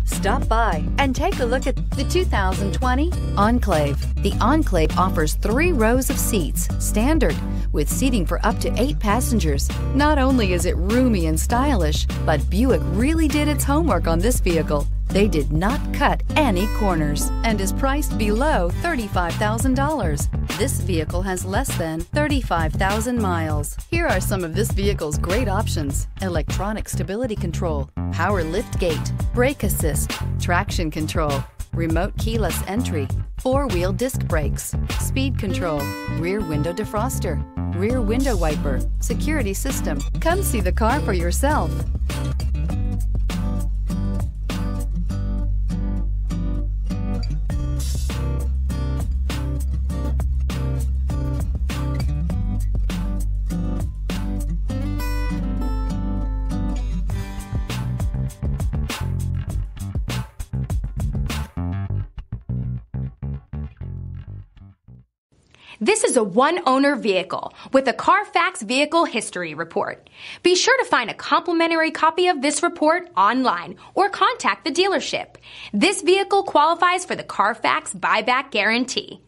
Stop by and take a look at the 2020 Enclave. The Enclave offers 3 rows of seats, standard, with seating for up to 8 passengers. Not only is it roomy and stylish, but Buick really did its homework on this vehicle. They did not cut any corners and is priced below $35,000. This vehicle has less than 35,000 miles. Here are some of this vehicle's great options: electronic stability control, power lift gate, brake assist, traction control, remote keyless entry, 4-wheel disc brakes, speed control, rear window defroster, rear window wiper, security system. Come see the car for yourself. This is a one-owner vehicle with a Carfax Vehicle History Report. Be sure to find a complimentary copy of this report online or contact the dealership. This vehicle qualifies for the Carfax Buyback Guarantee.